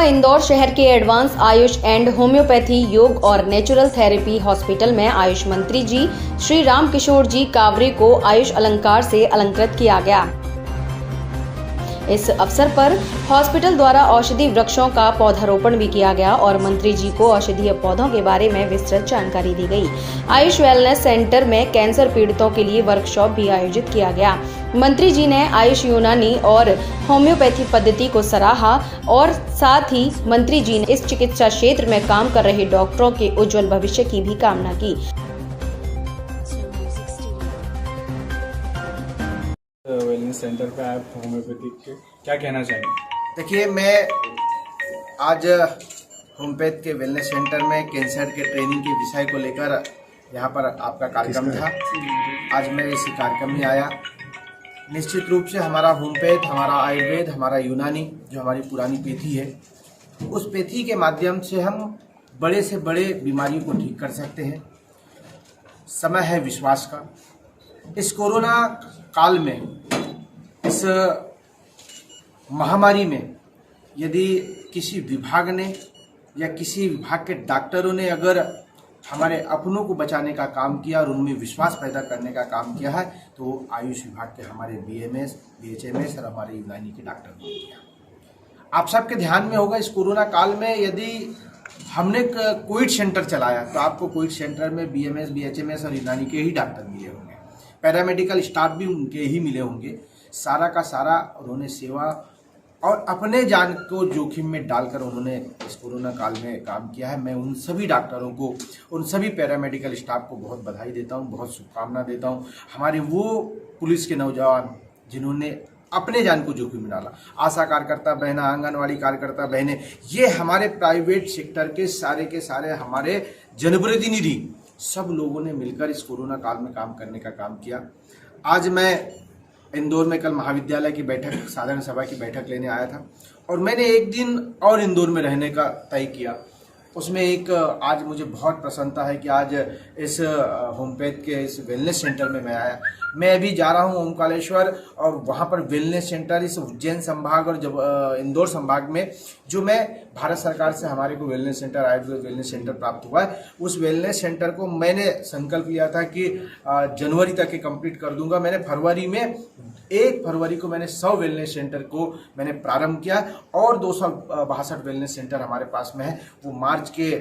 इंदौर शहर के advance Ayush and homeopathy yoga और नेचुरल थेरेपी हॉस्पिटल में आयुष मंत्री जी श्री राम किशोर जी कावरे को आयुष अलंकार से अलंकृत किया गया। इस अवसर पर हॉस्पिटल द्वारा औषधि वृक्षों का पौधारोपण भी किया गया और मंत्री जी को औषधीय पौधों के बारे में विस्तृत जानकारी दी गई। आयुष वेलनेस सेंटर में कैंसर पीड़ितों के लिए वर्कशॉप भी आयोजित किया गया। मंत्री जी ने आयुष यूनानी और होम्योपैथी पद्धति को सराहा और साथ ही मंत्री जी ने इस चिकित्सा क्षेत्र में काम कर रहे डॉक्टरों के उज्जवल भविष्य की भी कामना की। वेलनेस सेंटर पे आप होम्योपैथिक के क्या कहना चाहेंगे? देखिए, मैं आज होम्योपैथ के वेलनेस सेंटर में कैंसर के ट्रेनिंग के विषय को लेकर यहाँ पर आपका कार्यक्रम था। आज मैं इस कार्यक्रम में आया। निश्चित रूप से हमारा होम्योपैथ, हमारा आयुर्वेद, हमारा यूनानी जो हमारी पुरानी पेथी है, उस पेथी के माध्यम से हम बड़े से बड़े बीमारियों को ठीक कर सकते हैं। समय है विश्वास का। इस कोरोना काल में, इस महामारी में, यदि किसी विभाग ने या किसी विभाग के डॉक्टरों ने अगर हमारे अपनों को बचाने का काम किया और उनमें विश्वास पैदा करने का काम किया है, तो आयुष विभाग के हमारे बीएमएस, बीएचएमएस और हमारे यूनानी के डॉक्टर ने किया। आप सबके ध्यान में होगा, इस कोरोना काल में यदि हमने कोविड सेंटर चलाया तो आपको कोविड सेंटर में बीएमएस, बीएचएमएस और यूनानी के ही डॉक्टर मिले होंगे, पैरामेडिकल स्टाफ भी उनके ही मिले होंगे। सारा का सारा उन्होंने सेवा और अपने जान को जोखिम में डालकर उन्होंने इस कोरोना काल में काम किया है। मैं उन सभी डॉक्टरों को, उन सभी पैरामेडिकल स्टाफ को बहुत बधाई देता हूं, बहुत शुभकामना देता हूं। हमारे वो पुलिस के नौजवान जिन्होंने अपने जान को जोखिम में डाला, आशा कार्यकर्ता बहना, आंगनवाड़ी कार्यकर्ता बहने, ये हमारे प्राइवेट सेक्टर के सारे हमारे जनप्रतिनिधि, सब लोगों ने मिलकर इस कोरोना काल में काम करने का काम किया। आज मैं इंदौर में कल महाविद्यालय की बैठक, साधारण सभा की बैठक लेने आया था और मैंने एक दिन और इंदौर में रहने का तय किया। उसमें एक आज मुझे बहुत प्रसन्नता है कि आज इस होम्योपैथ के इस वेलनेस सेंटर में मैं आया। मैं अभी जा रहा हूं ओमकारेश्वर और वहां पर वेलनेस सेंटर इस उज्जैन संभाग और जब इंदौर संभाग में जो मैं भारत सरकार से हमारे को wellness centre, Ayurveda wellness centre प्राप्त हुआ है, उस वेलनेस सेंटर को मैंने संकल्प लिया था कि जनवरी तक ही कंप्लीट कर दूंगा। मैंने फरवरी में 1 फरवरी को मैंने 100 वेलनेस सेंटर को मैंने प्रारंभ किया और 262 वेलनेस सेंटर हमारे पास में है। वो मार्च के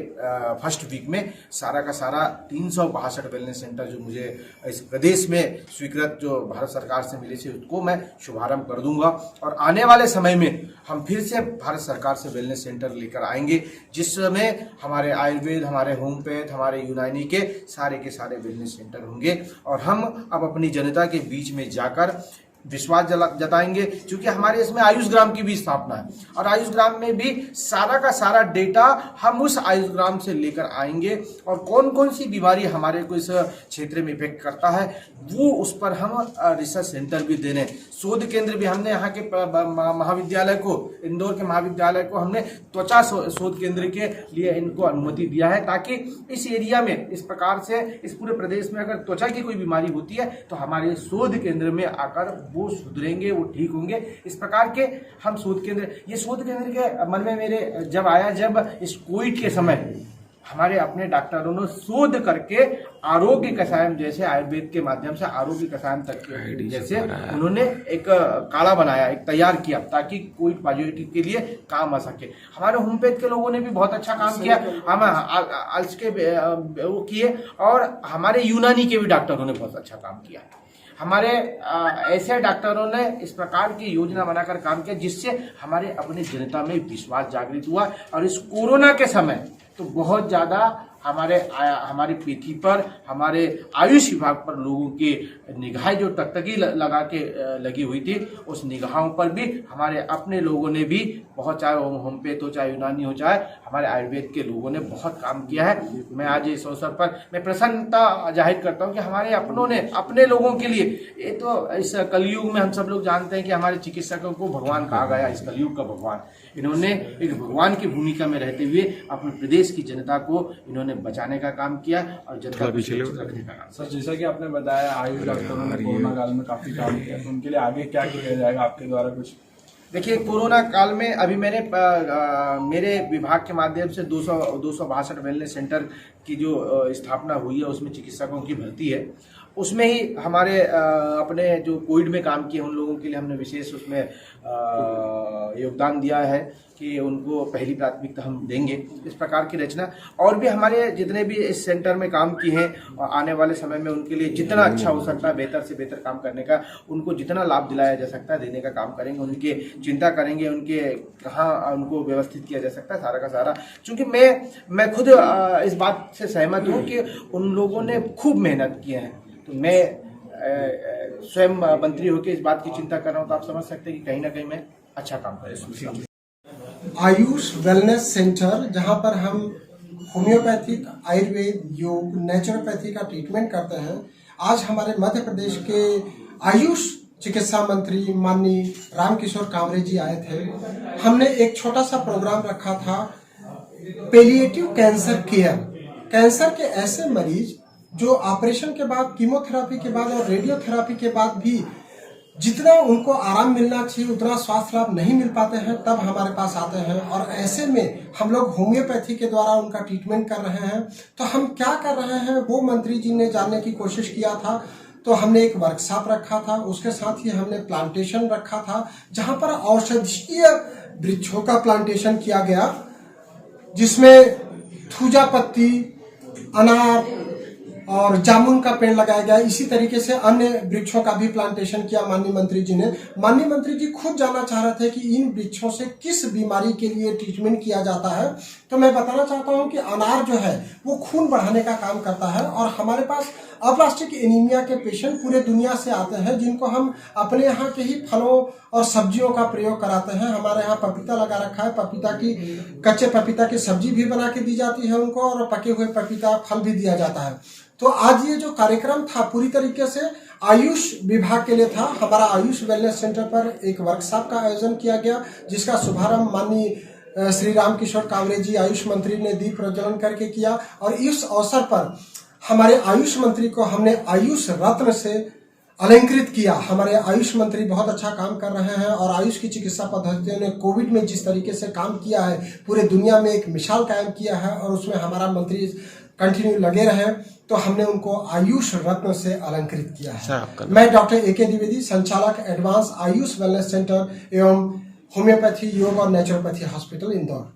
फर्स्ट वीक में सारा का सारा 362 वेलनेस सेंटर जो मुझे इस प्रदेश में स्वीकृत जो भारत सरकार से मिले थे, उसको मैं शुभारंभ कर दूंगा और आने वाले समय में हम फिर से भारत सरकार से वेलनेस सेंटर लेकर आएंगे, जिसमें हमारे आयुर्वेद, हमारे होम्योपैथ, हमारे यूनानी के सारे वेलनेस सेंटर होंगे और हम अब अपनी जनता के बीच में जाकर विश्वास जताएंगे, क्योंकि हमारे इसमें आयुष ग्राम की भी स्थापना है और आयुष ग्राम में भी सारा का सारा डेटा हम उस आयुष ग्राम से लेकर आएंगे और कौन कौन सी बीमारी हमारे को इस क्षेत्र में इफेक्ट करता है, वो उस पर हम रिसर्च सेंटर भी दे रहे हैं। शोध केंद्र भी हमने यहाँ के महाविद्यालय को, इंदौर के महाविद्यालय को हमने त्वचा शोध केंद्र के लिए इनको अनुमति दिया है, ताकि इस एरिया में इस प्रकार से इस पूरे प्रदेश में अगर त्वचा की कोई बीमारी होती है तो हमारे शोध केंद्र में आकर वो सुधरेंगे, वो ठीक होंगे। इस प्रकार के हम शोध केंद्र, ये शोध केंद्र के मन में मेरे जब आया, जब इस कोविड के समय हमारे अपने डॉक्टरों ने शोध करके आरोग्य कषायम जैसे आयुर्वेद के माध्यम से आरोग्य कषायम तक के जैसे उन्होंने एक काढ़ा बनाया, एक तैयार किया, ताकि कोविड पॉजिटिव के लिए काम आ सके। हमारे होम्योपैथ के लोगों ने भी बहुत अच्छा काम किया, हम अल्स के वो किए और हमारे यूनानी के भी डॉक्टरों ने बहुत अच्छा काम किया। हमारे ऐसे डॉक्टरों ने इस प्रकार की योजना बनाकर काम किया, जिससे हमारे अपने जनता में विश्वास जागृत हुआ और इस कोरोना के समय तो बहुत ज्यादा हमारी पेथी पर, हमारे आयुष विभाग पर लोगों की निगाहें जो टकटकी लगा के लगी हुई थी, उस निगाहों पर भी हमारे अपने लोगों ने भी बहुत, चाहे होम्योपैथ हो, चाहे यूनानी हो, चाहे हमारे आयुर्वेद के लोगों ने बहुत काम किया है। मैं आज इस अवसर पर मैं प्रसन्नता जाहिर करता हूं कि हमारे अपनों ने अपने लोगों के लिए, ये तो इस कलयुग में हम सब लोग जानते हैं कि हमारे चिकित्सकों को भगवान कहा गया, इस कलयुग का भगवान, इन्होंने एक भगवान की भूमिका में रहते हुए अपने प्रदेश की जनता को इन्होंने बचाने का काम किया और जनता को सुरक्षित रखने का काम। सर, जैसा कि आपने बताया आयुष डॉक्टरों ने कोरोना काल में काफी काम किया, तो उनके लिए आगे क्या किया जाएगा आपके द्वारा कुछ? देखिए, कोरोना काल में अभी मैंने मेरे विभाग के माध्यम से 262 वेलनेस सेंटर की जो स्थापना हुई है, उसमें चिकित्सकों की भर्ती है। उसमें ही हमारे अपने जो कोविड में काम किए उन लोगों के लिए हमने विशेष उसमें योगदान दिया है कि उनको पहली प्राथमिकता हम देंगे। इस प्रकार की रचना और भी हमारे जितने भी इस सेंटर में काम किए हैं, आने वाले समय में उनके लिए जितना अच्छा हो सकता है, बेहतर से बेहतर काम करने का, उनको जितना लाभ दिलाया जा सकता है देने का काम करेंगे। उनके चिंता करेंगे, उनके कहाँ उनको व्यवस्थित किया जा सकता है, सारा का सारा। चूँकि मैं खुद इस बात से सहमत हूँ कि उन लोगों ने खूब मेहनत की है, तो मैं स्वयं मंत्री होकर इस बात की चिंता कर रहा हूँ, तो आप समझ सकते हैं कि कहीं ना कहीं मैं अच्छा काम करूँ। आयुष वेलनेस सेंटर, जहां पर हम होम्योपैथिक, आयुर्वेद, योग, नेचुरोपैथी का ट्रीटमेंट करते हैं। आज हमारे मध्य प्रदेश के आयुष चिकित्सा मंत्री माननीय रामकिशोर कांवरे जी आए थे। हमने एक छोटा सा प्रोग्राम रखा था, पैलिएटिव कैंसर केयर। कैंसर के ऐसे मरीज जो ऑपरेशन के बाद, कीमोथेरेपी के बाद और रेडियोथेरेपी के बाद भी जितना उनको आराम मिलना चाहिए उतना स्वास्थ्य लाभ नहीं मिल पाते हैं, तब हमारे पास आते हैं। और ऐसे में हम लोग होम्योपैथी के द्वारा उनका ट्रीटमेंट कर रहे हैं। तो हम क्या कर रहे हैं वो मंत्री जी ने जानने की कोशिश किया था। तो हमने एक वर्कशॉप रखा था, उसके साथ ही हमने प्लांटेशन रखा था, जहां पर औषधीय वृक्षों का प्लांटेशन किया गया, जिसमें थूजा पत्ती, अनार और जामुन का पेड़ लगाया गया। इसी तरीके से अन्य वृक्षों का भी प्लांटेशन किया माननीय मंत्री जी ने। माननीय मंत्री जी खुद जानना चाह रहे थे कि इन वृक्षों से किस बीमारी के लिए ट्रीटमेंट किया जाता है। तो मैं बताना चाहता हूं कि अनार जो है वो खून बढ़ाने का काम करता है, और हमारे पास अप्लास्टिक एनीमिया के पेशेंट पूरे दुनिया से आते हैं, जिनको हम अपने यहाँ के ही फलों और सब्जियों का प्रयोग कराते हैं। हमारे यहाँ पपीता लगा रखा है, पपीता की, कच्चे पपीता की सब्जी भी बना के दी जाती है उनको, और पके हुए पपीता फल भी दिया जाता है। तो आज ये जो कार्यक्रम था पूरी तरीके से आयुष विभाग के लिए था। हमारा आयुष वेलनेस सेंटर पर एक वर्कशॉप का आयोजन किया गया, जिसका शुभारंभ माननीय श्री रामकिशोर कांवरे जी आयुष मंत्री ने दीप प्रज्वलन करके किया। और इस अवसर पर हमारे आयुष मंत्री को हमने आयुष रत्न से अलंकृत किया। हमारे आयुष मंत्री बहुत अच्छा काम कर रहे हैं, और आयुष की चिकित्सा पद्धतियों ने कोविड में जिस तरीके से काम किया है, पूरे दुनिया में एक मिसाल कायम किया है, और उसमें हमारा मंत्री कंटिन्यू लगे रहे। तो हमने उनको आयुष रत्न से अलंकृत किया है। मैं डॉक्टर ए.के. द्विवेदी, संचालक एडवांस आयुष वेलनेस सेंटर एवं होम्योपैथी, योग और नेचुरोपैथी हॉस्पिटल, इंदौर।